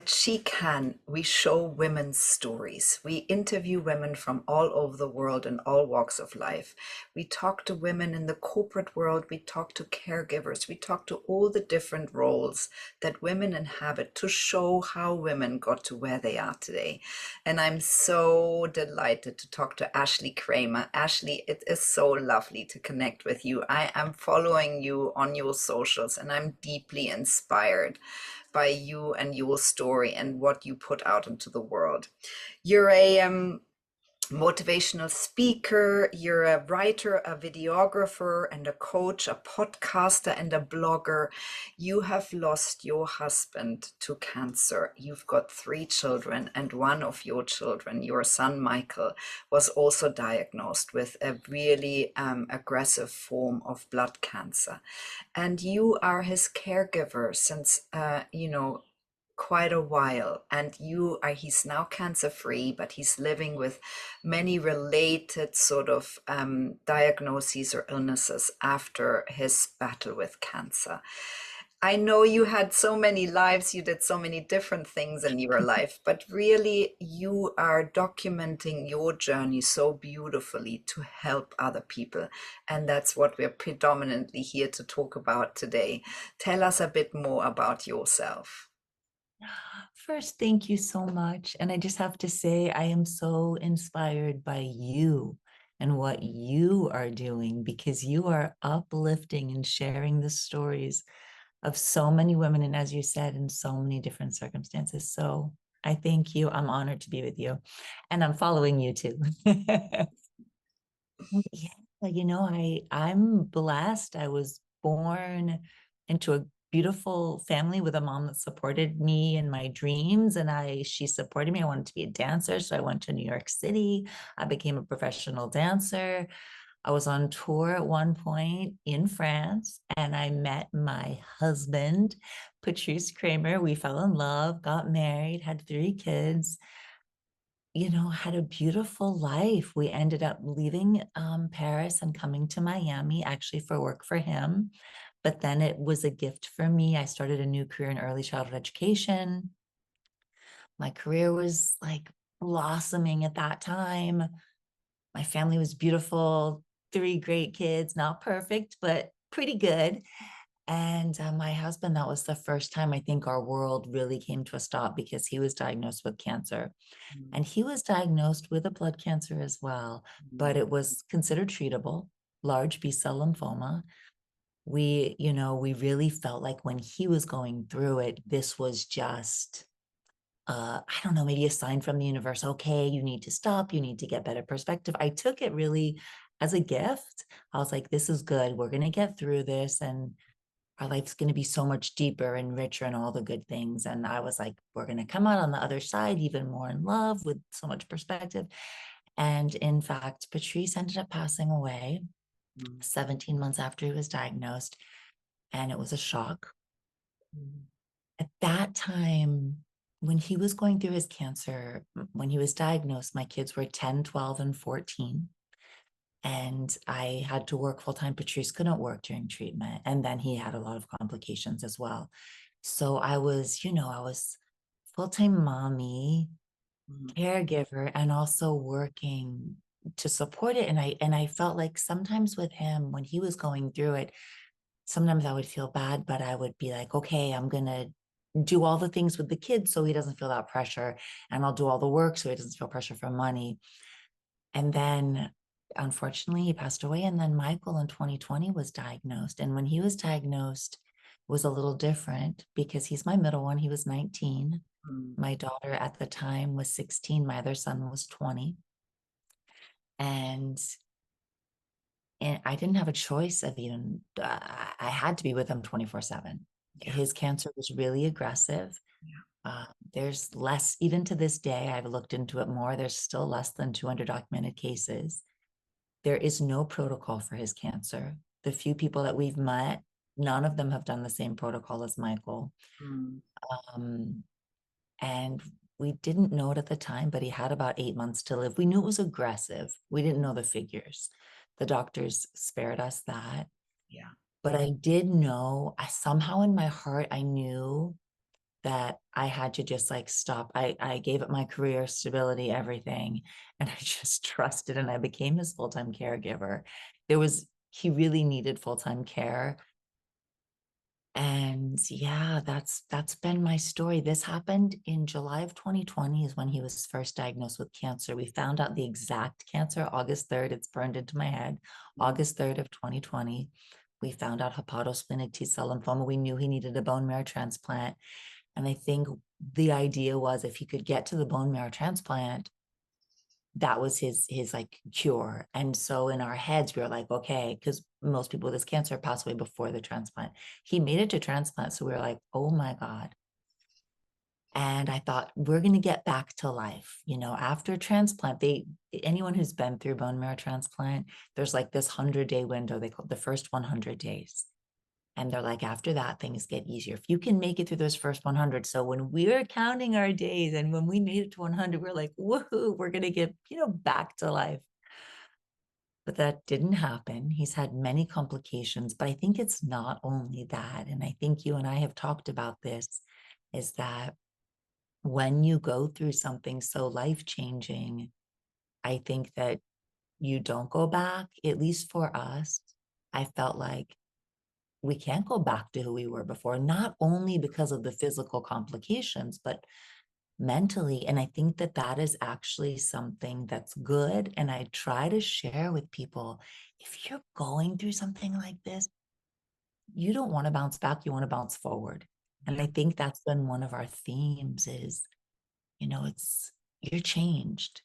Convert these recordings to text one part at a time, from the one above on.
She Can, we show women's stories. We interview women from all over the world in all walks of life. We talk to women in the corporate world. We talk to caregivers. We talk to all the different roles that women inhabit to show how women got to where they are today. And I'm so delighted to talk to Ashlee Kramer. Ashlee, it is so lovely to connect with you. I am following you on your socials and I'm deeply inspired by you and your story and what you put out into the world. You're a motivational speaker, you're a writer, a videographer, and a coach, a podcaster, and a blogger. You have lost your husband to cancer. You've got 3 children, and one of your children, your son Michael, was also diagnosed with a really aggressive form of blood cancer. And you are his caregiver since, quite a while, and he's now cancer free, but he's living with many related sort of diagnoses or illnesses after his battle with cancer. I know you had so many lives, you did so many different things in your life, but really you are documenting your journey so beautifully to help other people. And that's what we're predominantly here to talk about today. Tell us a bit more about yourself. First, thank you so much. And I just have to say, I am so inspired by you and what you are doing because you are uplifting and sharing the stories of so many women. And as you said, in so many different circumstances. So I thank you. I'm honored to be with you. And I'm following you too. Yeah, I'm blessed. I was born into a beautiful family with a mom that supported me in my dreams, and she supported me. I wanted to be a dancer, so I went to New York City. I became a professional dancer. I was on tour at one point in France, and I met my husband, Patrice Kramer. We fell in love, got married, had 3 kids, had a beautiful life. We ended up leaving Paris and coming to Miami actually for work for him. But then it was a gift for me. I started a new career in early childhood education. My career was like blossoming at that time. My family was beautiful, 3 great kids, not perfect, but pretty good. And my husband, that was the first time I think our world really came to a stop because he was diagnosed with cancer. And he was diagnosed with a blood cancer as well, but it was considered treatable, large B cell lymphoma. We really felt like when he was going through it, this was just, I don't know, maybe a sign from the universe. Okay, you need to stop. You need to get better perspective. I took it really as a gift. I was like, this is good. We're going to get through this. And our life's going to be so much deeper and richer and all the good things. And I was like, we're going to come out on the other side even more in love with so much perspective. And in fact, Patrice ended up passing away 17 months after he was diagnosed. And it was a shock. At that time, when he was going through his cancer, when he was diagnosed, my kids were 10, 12, and 14. And I had to work full time. Patrice couldn't work during treatment. And then he had a lot of complications as well. So I was full time mommy, caregiver, and also working to support it. And I felt like sometimes with him, when he was going through it, sometimes I would feel bad, but I would be like, okay, I'm going to do all the things with the kids so he doesn't feel that pressure. And I'll do all the work so he doesn't feel pressure for money. And then unfortunately, he passed away. And then Michael in 2020 was diagnosed. And when he was diagnosed, it was a little different because he's my middle one. He was 19. My daughter at the time was 16. My other son was 20. And I didn't have a choice of even, I had to be with him 24/7. Yeah. His cancer was really aggressive. There's less, even to this day, I've looked into it more. There's still less than 200 documented cases. There is no protocol for his cancer. The few people that we've met, none of them have done the same protocol as Michael. Um, and we didn't know it at the time, but he had about 8 months to live. We knew it was aggressive. We didn't know the figures. The doctors spared us that. Yeah. But I did know, somehow in my heart, I knew that I had to just like stop. I gave up my career, stability, everything, and I just trusted, and I became his full-time caregiver. He really needed full-time care. And yeah, that's been my story. This happened in July of 2020 is when he was first diagnosed with cancer. We found out the exact cancer August 3rd. It's burned into my head. August 3rd of 2020. We found out hepatosplenic T cell lymphoma. We knew he needed a bone marrow transplant. And I think the idea was if he could get to the bone marrow transplant, that was his like cure. And so in our heads, we were like, okay, because most people with this cancer pass away before the transplant. He made it to transplant. So we were like, oh my God. And I thought, we're going to get back to life. After transplant, anyone who's been through bone marrow transplant, there's like this 100-day window. They call it the first 100 days. And they're like, after that, things get easier. If you can make it through those first 100. So when we were counting our days and when we made it to 100, we're like, woohoo, we're going to get, back to life. But that didn't happen. He's had many complications, but I think it's not only that. And I think you and I have talked about this, is that when you go through something so life-changing, I think that you don't go back. At least for us, I felt like we can't go back to who we were before, not only because of the physical complications, but mentally. And I think that that is actually something that's good. And I try to share with people, if you're going through something like this, you don't want to bounce back, you want to bounce forward. And Yeah. I think that's been one of our themes is, you're changed.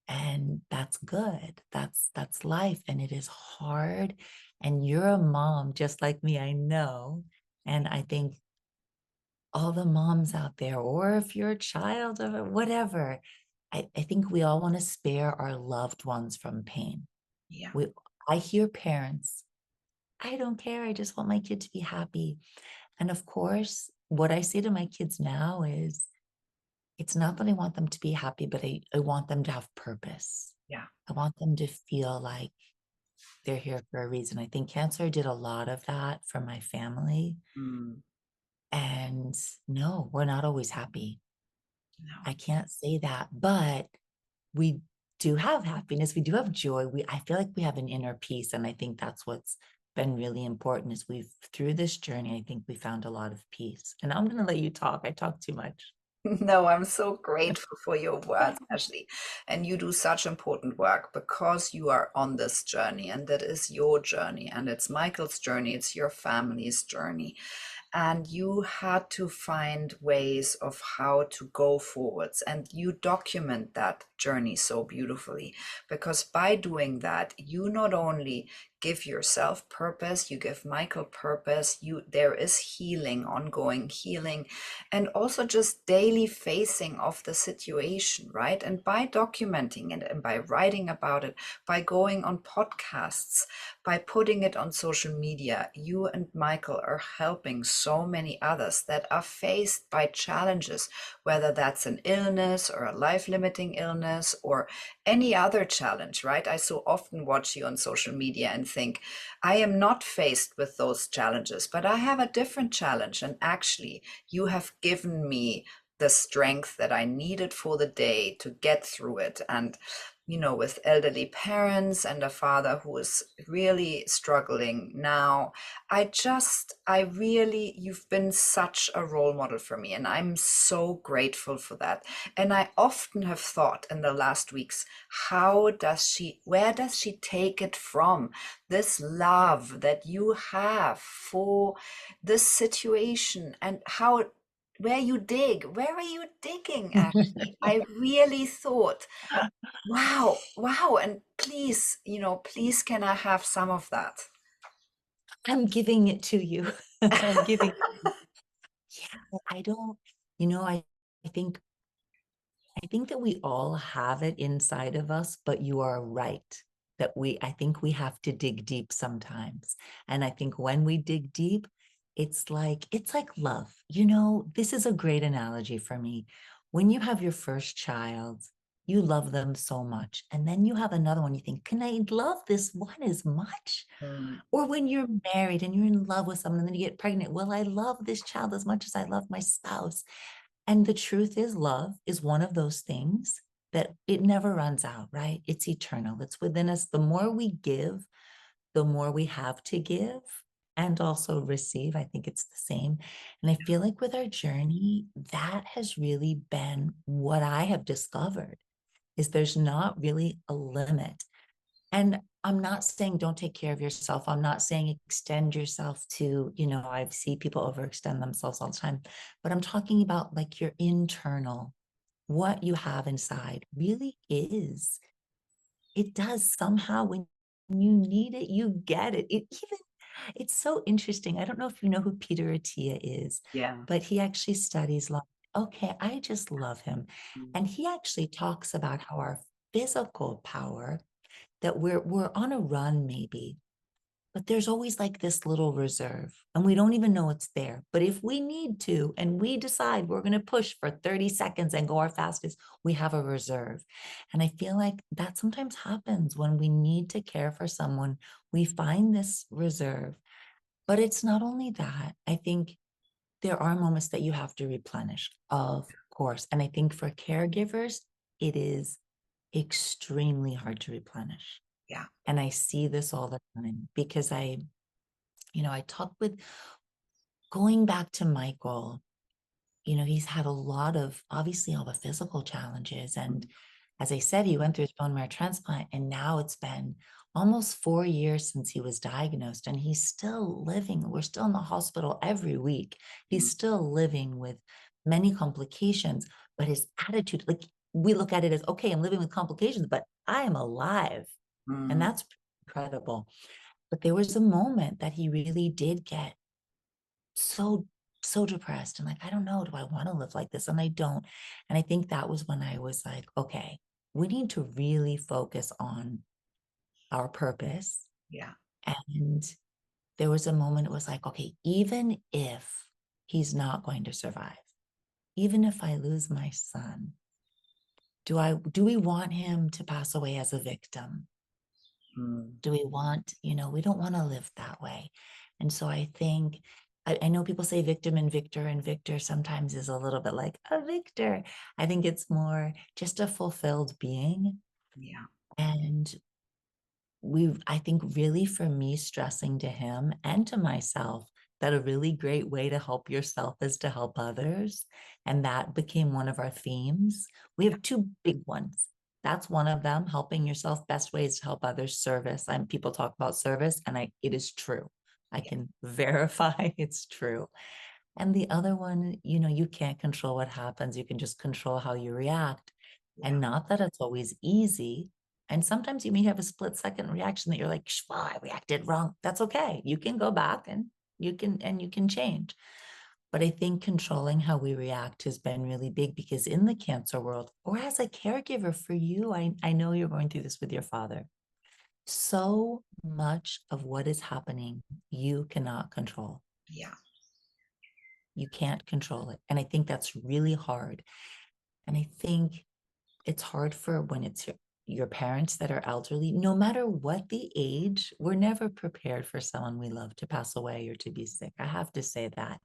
And that's good. That's life. And it is hard. And you're a mom just like me, I know. And I think all the moms out there, or if you're a child or whatever, I think we all want to spare our loved ones from pain. Yeah. I hear parents, I don't care. I just want my kid to be happy. And of course, what I say to my kids now is, it's not that I want them to be happy, but I want them to have purpose. Yeah. I want them to feel like they're here for a reason. I think cancer did a lot of that for my family. Mm, And no, we're not always happy. no. I can't say that, but we do have happiness. We do have joy. I feel like we have an inner peace. And I think that's what's been really important is through this journey, I think we found a lot of peace. And I'm going to let you talk. I talk too much. No, I'm so grateful for your words, Ashley. And you do such important work because you are on this journey, and that is your journey, and it's Michael's journey, it's your family's journey. And you had to find ways of how to go forwards, and you document that journey so beautifully, because by doing that, you not only give yourself purpose, you give Michael purpose, there is healing, ongoing healing, and also just daily facing of the situation, right? And by documenting it and by writing about it, by going on podcasts, by putting it on social media, you and Michael are helping so many others that are faced by challenges, whether that's an illness or a life-limiting illness or any other challenge, right? I so often watch you on social media and think, I am not faced with those challenges, but I have a different challenge. And actually, you have given me the strength that I needed for the day to get through it. And with elderly parents and a father who is really struggling now, you've been such a role model for me, and I'm so grateful for that. And I often have thought in the last weeks, where does she take it from? This love that you have for this situation, and where where are you digging, Ashley? I really thought, wow. And please, please can I have some of that? I'm giving it to you. I'm giving. Yeah, I don't, you know, I think I think that we all have it inside of us, but you are right that I think we have to dig deep sometimes. And I think when we dig deep, it's like love. This is a great analogy for me. When you have your first child, you love them so much. And then you have another one, you think, can I love this one as much? Mm, Or when you're married and you're in love with someone and then you get pregnant, will I love this child as much as I love my spouse? And the truth is, love is one of those things that it never runs out, right? It's eternal, it's within us. The more we give, the more we have to give and also receive. I think it's the same. And I feel like with our journey, that has really been what I have discovered is there's not really a limit. And I'm not saying don't take care of yourself. I'm not saying extend yourself to, I see people overextend themselves all the time, but I'm talking about like your internal, what you have inside really is. It does somehow when you need it, you get it. It's so interesting. I don't know if you know who Peter Attia is, yeah. but he actually studies love. Okay, I just love him. Mm, And he actually talks about how our physical power, that we're on a run maybe, but there's always like this little reserve and we don't even know it's there. But if we need to and we decide we're going to push for 30 seconds and go our fastest, we have a reserve. And I feel like that sometimes happens when we need to care for someone. We find this reserve. But it's not only that. I think there are moments that you have to replenish, of course. And I think for caregivers, it is extremely hard to replenish. yeah. And I see this all the time because I talk with, going back to Michael, he's had a lot of, obviously, all the physical challenges. And Mm, as I said, he went through his bone marrow transplant, and now it's been almost 4 years since he was diagnosed, and he's still living. We're still in the hospital every week. He's mm, still living with many complications, but his attitude, like we look at it as, okay, I'm living with complications, but I am alive. And mm, that's incredible. But there was a moment that he really did get so so depressed and like, I don't know, do I want to live like this? And I don't. And I think that was when I was like, okay, we need to really focus on our purpose. yeah. And there was a moment, it was like, okay, even if he's not going to survive, even if I lose my son, do we want him to pass away as a victim? Mm, Do we want, we don't want to live that way. And so I think, I know people say victim and victor sometimes is a little bit like a victor. I think it's more just a fulfilled being. yeah. And I think really for me, stressing to him and to myself that a really great way to help yourself is to help others. And that became one of our themes. We Yeah. have two big ones. That's one of them, helping yourself. Best ways to help others, service. And people talk about service, and it is true. I Yeah. can verify it's true. And the other one, you can't control what happens. You can just control how you react. Yeah. And not that it's always easy. And sometimes you may have a split-second reaction that you're like, well, I reacted wrong. That's okay. You can go back and you can change. But I think controlling how we react has been really big because in the cancer world, or as a caregiver for you, I know you're going through this with your father. So much of what is happening, you cannot control. Yeah. You can't control it. And I think that's really hard. And I think it's hard for when it's your parents that are elderly, no matter what the age, we're never prepared for someone we love to pass away or to be sick. I have to say that.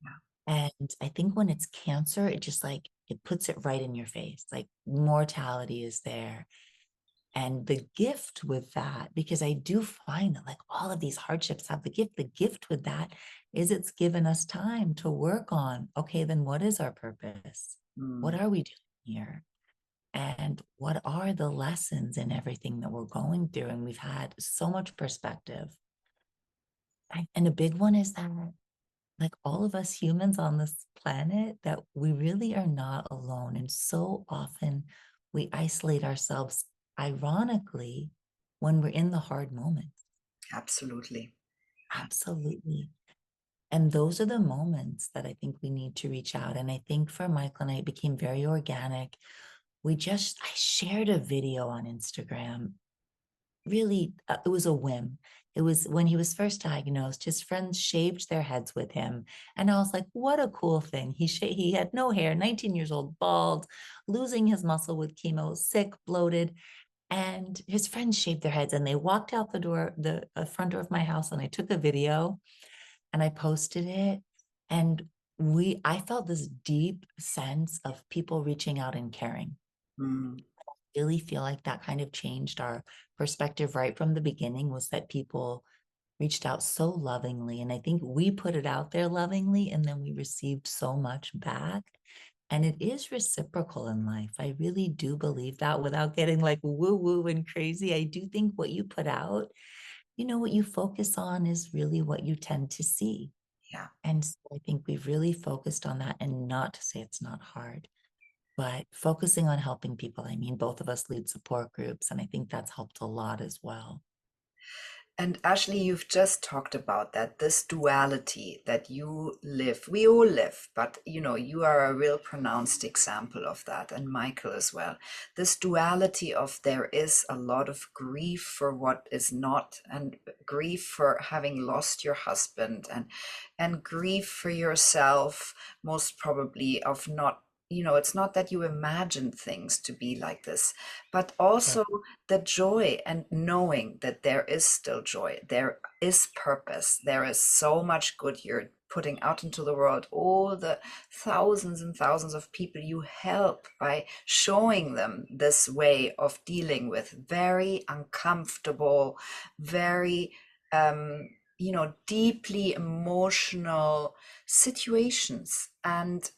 Yeah. And I think when it's cancer, it just like, it puts it right in your face. Like mortality is there. And the gift with that, because I do find that like all of these hardships have the gift with that is it's given us time to work on, okay, then what is our purpose? What Mm, are we doing here? And what are the lessons in everything that we're going through? And we've had so much perspective. And a big one is that, like all of us humans on this planet, that we really are not alone. And so often we isolate ourselves, ironically, when we're in the hard moments. absolutely. Absolutely. And those are the moments that I think we need to reach out. And I think for Michael and I, it became very organic. I shared a video on Instagram. Really, it was a whim. it was when he was first diagnosed, his friends shaved their heads with him. And I was like, what a cool thing. He had no hair, 19 years old, bald, losing his muscle with chemo, sick, bloated. And his friends shaved their heads and they walked out the door, the front door of my house, and I took a video and I posted it. And I felt this deep sense of people reaching out and caring. Mm, Really feel like that kind of changed our perspective right from the beginning, was that people reached out so lovingly. And I think we put it out there lovingly, and then we received so much back. And it is reciprocal in life. I really do believe that, without getting like woo woo and crazy. I do think what you put out, what you focus on is really what you tend to see. yeah. And so I think we've really focused on that, and not to say it's not hard, but focusing on helping people. I mean, both of us lead support groups, and I think that's helped a lot as well. And Ashley, you've just talked about that, this duality that you live, we all live, but you are a real pronounced example of that, and Michael as well. This duality of there is a lot of grief for what is not, and grief for having lost your husband, and grief for yourself, most probably, of not, it's not that you imagined things to be like this, but Right. also the joy and knowing that there is still joy, there is purpose, there is so much good you're putting out into the world, all the thousands and thousands of people you help by showing them this way of dealing with very uncomfortable, very deeply emotional situations. And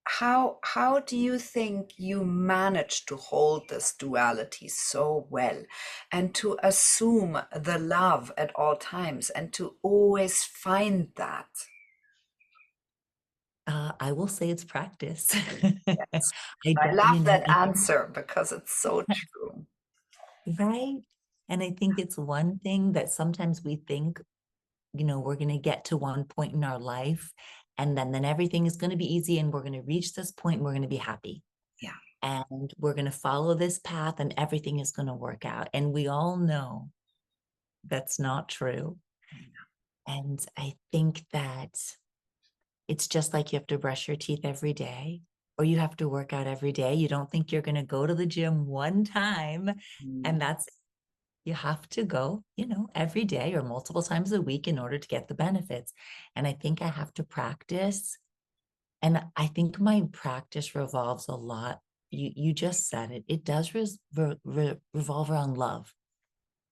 how do you think you manage to hold this duality so well, and to assume the love at all times, and to always find that? I will say it's practice. Yes. I I don't, love that I think, answer because it's so true. right. And I think it's one thing that sometimes we think, we're going to get to one point in our life, and then everything is going to be easy, and we're going to reach this point and we're going to be happy. Yeah. And we're going to follow this path and everything is going to work out. And we all know that's not true. And I think that it's just like you have to brush your teeth every day, or you have to work out every day. You don't think you're going to go to the gym one time Mm, and that's you have to go, every day or multiple times a week in order to get the benefits. And I think I have to practice. And I think my practice revolves a lot. You just said it. It does revolve around love,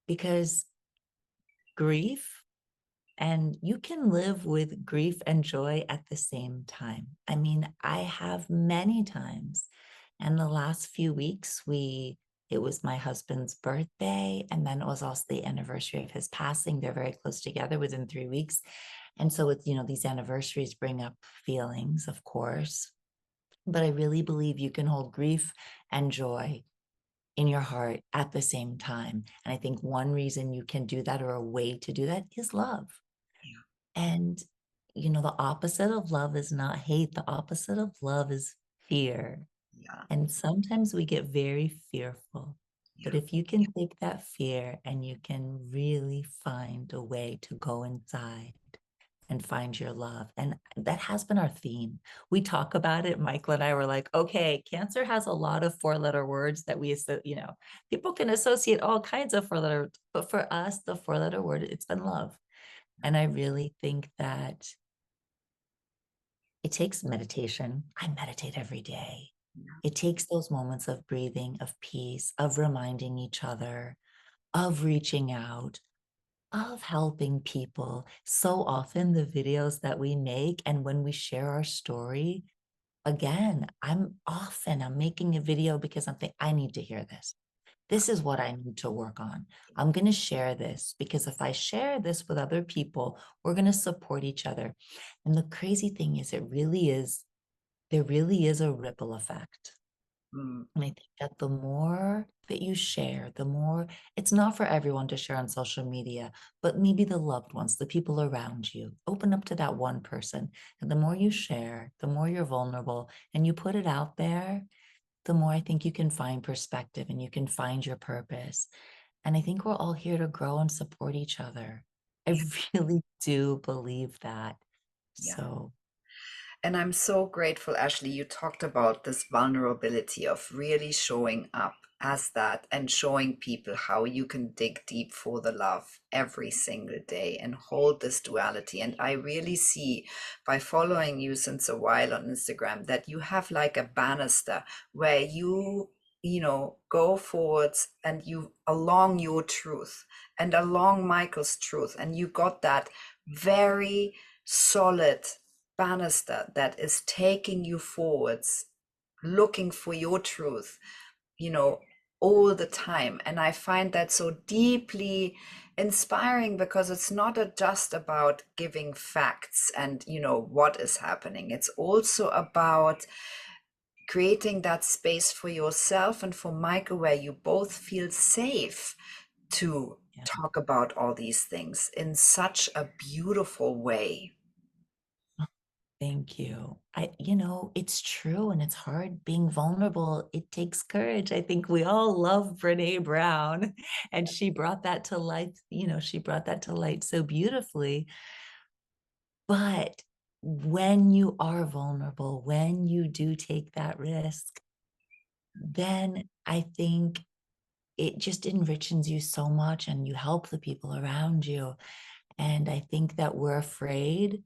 because grief, and you can live with grief and joy at the same time. I mean, I have many times. And the last few weeks, it was my husband's birthday, and then it was also the anniversary of his passing. They're very close together within 3 weeks. And so it's, these anniversaries bring up feelings, of course. But I really believe you can hold grief and joy in your heart at the same time. And I think one reason you can do that, or a way to do that, is love. yeah. And, the opposite of love is not hate. The opposite of love is fear. Yeah. And sometimes we get very fearful. But Yeah. if you can take that fear and you can really find a way to go inside and find your love. And that has been our theme. We talk about it. Michael and I were like, okay, cancer has a lot of 4-letter words that people can associate all kinds of 4-letter, but for us, the 4-letter word, it's been love. And I really think that it takes meditation. I meditate every day. It takes those moments of breathing, of peace, of reminding each other, of reaching out, of helping people. So often the videos that we make and when we share our story, again, I'm making a video because I'm thinking, I need to hear this. This is what I need to work on. I'm going to share this because if I share this with other people, we're going to support each other. And the crazy thing is, there really is a ripple effect. Mm, And I think that the more that you share, the more it's not for everyone to share on social media, but maybe the loved ones, the people around you. Open up to that one person. And the more you share, the more you're vulnerable and you put it out there, the more I think you can find perspective and you can find your purpose. And I think we're all here to grow and support each other. I really do believe that. Yeah. So, And I'm so grateful, Ashley, you talked about this vulnerability of really showing up as that and showing people how you can dig deep for the love every single day and hold this duality. And I really see by following you since a while on Instagram that you have like a banister where you go forwards and you along your truth and along Michael's truth, and you got that very solid banister that is taking you forwards, looking for your truth, you know, all the time. And I find that so deeply inspiring because it's not just about giving facts and, what is happening. It's also about creating that space for yourself and for Michael where you both feel safe to yeah. talk about all these things in such a beautiful way. Thank you. It's true and it's hard being vulnerable. It takes courage. I think we all love Brene Brown, and she brought that to life. She brought that to light so beautifully. But when you are vulnerable, when you do take that risk, then I think it just enriches you so much and you help the people around you. And I think that we're afraid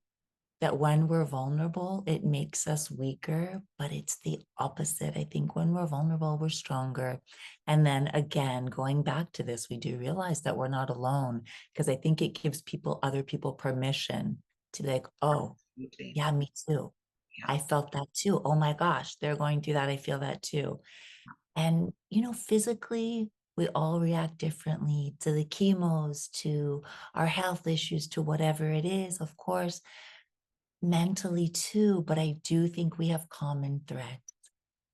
that when we're vulnerable, it makes us weaker, but it's the opposite. I think when we're vulnerable, we're stronger. And then again, going back to this, we do realize that we're not alone, because I think it gives other people permission to be like, oh, Absolutely. yeah, me too. Yeah. I felt that too. Oh my gosh, they're going through that. I feel that too. And, physically, we all react differently to the chemos, to our health issues, to whatever it is, of course, mentally too. But I do think we have common threads.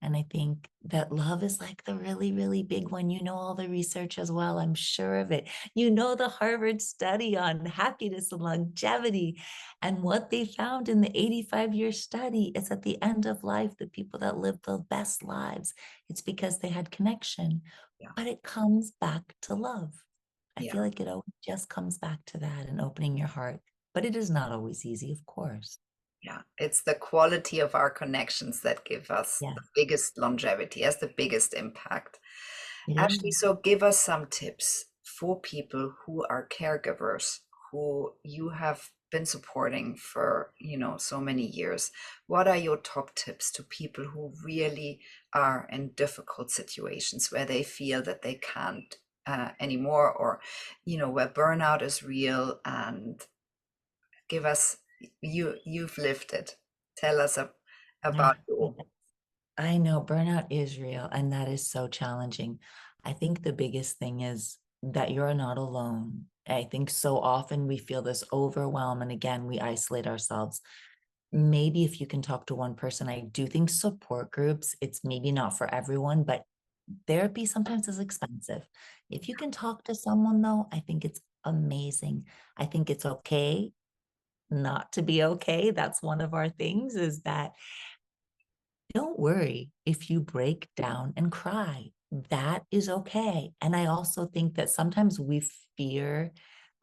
And I think that love is like the really, really big one. You know, all the research as well. I'm sure of it. The Harvard study on happiness and longevity. And what they found in the 85-year study is at the end of life, the people that live the best lives, it's because they had connection. Yeah. But it comes back to love. I Yeah. feel like it always just comes back to that and opening your heart. But it is not always easy, of course. Yeah, it's the quality of our connections that give us Yeah, the biggest longevity, has the biggest impact. it Ashley, is. so give us some tips for people who are caregivers, who you have been supporting for, so many years. What are your top tips to people who really are in difficult situations where they feel that they can't anymore, or, where burnout is real, and give us you've lived it. Tell us about Yeah. your. I know burnout is real and that is so challenging. I think the biggest thing is that you're not alone. I think so often we feel this overwhelm and again, we isolate ourselves. Maybe if you can talk to one person, I do think support groups, it's maybe not for everyone, but therapy sometimes is expensive. If you can talk to someone though, I think it's amazing. I think it's okay not to be okay. That's one of our things is that don't worry if you break down and cry. That is okay. And I also think that sometimes we fear,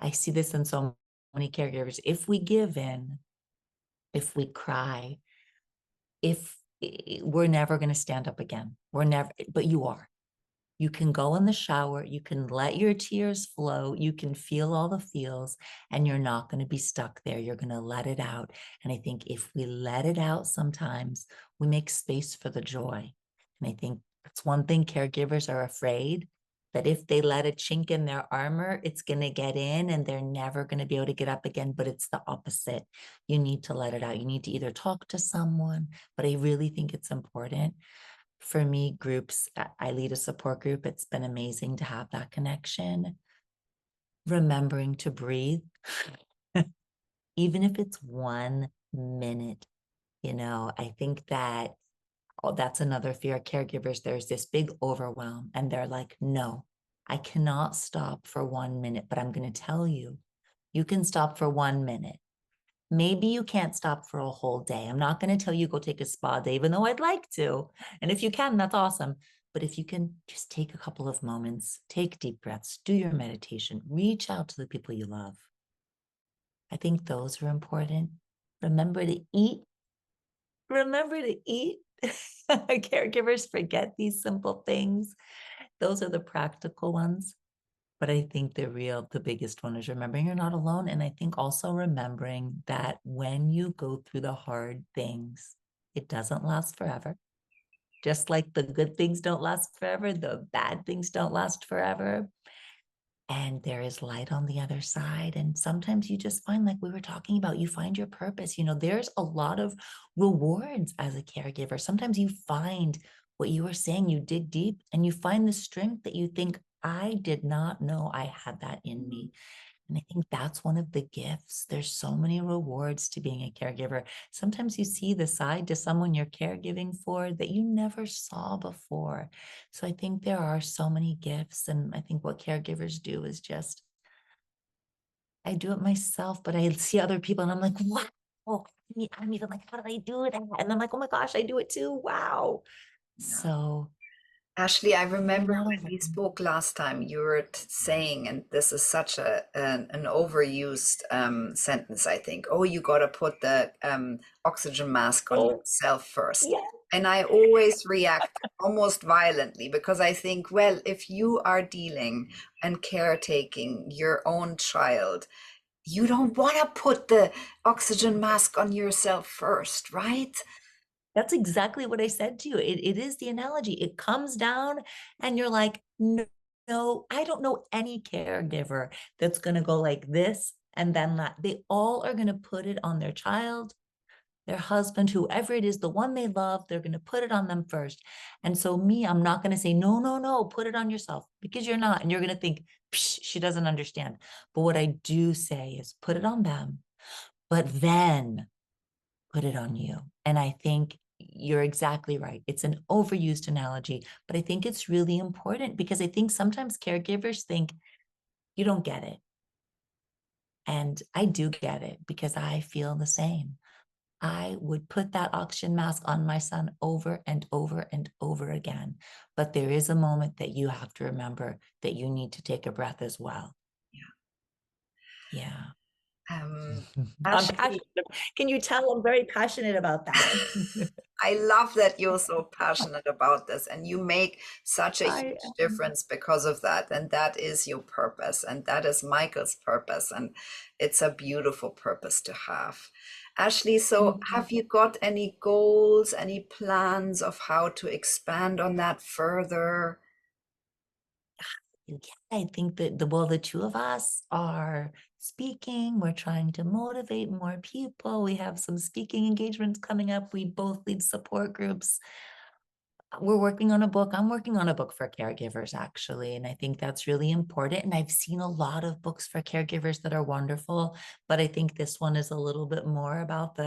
I see this in so many caregivers, if we give in, if we cry, if we're never going to stand up again. We're never, but you are. You can go in the shower, you can let your tears flow, you can feel all the feels, and you're not going to be stuck there. You're going to let it out. And I think if we let it out sometimes, we make space for the joy. And I think that's one thing caregivers are afraid that if they let a chink in their armor, it's going to get in and they're never going to be able to get up again. But it's the opposite. You need to let it out. You need to either talk to someone, but I really think it's important for me, groups, I lead a support group. It's been amazing to have that connection. Remembering to breathe, even if it's 1 minute, I think that that's another fear. Caregivers, there's this big overwhelm, and they're like, no, I cannot stop for 1 minute, but I'm going to tell you, you can stop for 1 minute. Maybe you can't stop for a whole day. I'm not going to tell you go take a spa day, even though I'd like to. And if you can, that's awesome. But if you can just take a couple of moments, take deep breaths, do your meditation, reach out to the people you love. I think those are important. Remember to eat. Remember to eat. Caregivers forget these simple things. Those are the practical ones. But I think the biggest one is remembering you're not alone. And I think also remembering that when you go through the hard things, it doesn't last forever. Just like the good things don't last forever, the bad things don't last forever. And there is light on the other side. And sometimes you just find, like we were talking about, you find your purpose. There's a lot of rewards as a caregiver. Sometimes you find what you were saying, you dig deep and you find the strength that you think, I did not know I had that in me. And I think that's one of the gifts. There's so many rewards to being a caregiver. Sometimes you see the side to someone you're caregiving for that you never saw before. So I think there are so many gifts. And I think what caregivers do is just, I do it myself, but I see other people and I'm like, wow. I'm even like, how did I do that? And I'm like, oh my gosh, I do it too. Wow. Yeah. So Ashlee, I you're remember not when we alone. spoke last time, you were saying, and this is such an overused sentence, I think. Oh, you got to put the oxygen mask on Oh, yourself first. yeah. And I always react almost violently because I think, well, if you are dealing and caretaking your own child, you don't want to put the oxygen mask on yourself first, right? That's exactly what I said to you. It is the analogy. It comes down and you're like, no, no, I don't know any caregiver that's going to go like this and then that. They all are going to put it on their child, their husband, whoever it is, the one they love, they're going to put it on them first. And so me, I'm not going to say, no, no, no, put it on yourself because you're not. And you're going to think, she doesn't understand. But what I do say is put it on them, but then put it on you. And I think you're exactly right. It's an overused analogy, but I think it's really important because I think sometimes caregivers think you don't get it. And I do get it because I feel the same. I would put that oxygen mask on my son over and over and over again. But there is a moment that you have to remember that you need to take a breath as well. Yeah. I'm Ashley, passionate. Can you tell I'm very passionate about that? I love that you're so passionate about this and you make such a I huge difference because of that. And that is your purpose. And that is Michael's purpose. And it's a beautiful purpose to have. Ashley, so am. have you got any goals, any plans of how to expand on that further? Yeah, I think that the two of us are speaking. We're trying to motivate more people. We have some speaking engagements coming up. We both lead support groups. We're working on a book. I'm working on a book for caregivers, actually. And I think that's really important. And I've seen a lot of books for caregivers that are wonderful, but I think this one is a little bit more about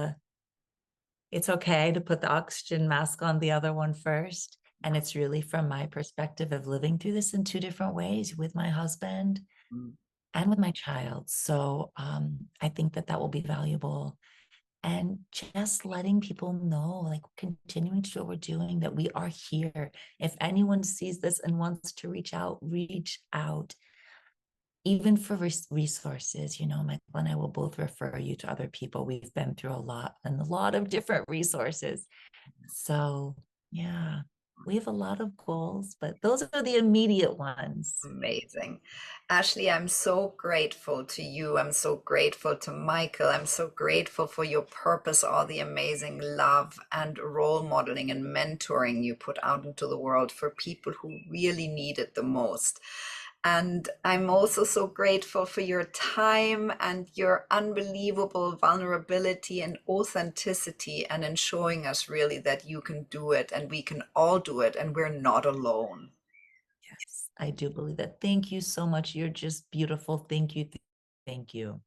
it's okay to put the oxygen mask on the other one first. And it's really from my perspective of living through this in two different ways with my husband Mm, and with my child. So I think that will be valuable. And just letting people know, like continuing to do what we're doing, that we are here. If anyone sees this and wants to reach out, reach out. Even for resources, Michael and I will both refer you to other people. We've been through a lot and a lot of different resources. So, yeah, we have a lot of goals, but those are the immediate ones. amazing. Ashley, I'm so grateful to you. I'm so grateful to Michael. I'm so grateful for your purpose, all the amazing love and role modeling and mentoring you put out into the world for people who really need it the most. And I'm also so grateful for your time and your unbelievable vulnerability and authenticity and in showing us really that you can do it and we can all do it and we're not alone. Yes, I do believe that. Thank you so much. You're just beautiful. Thank you. Thank you.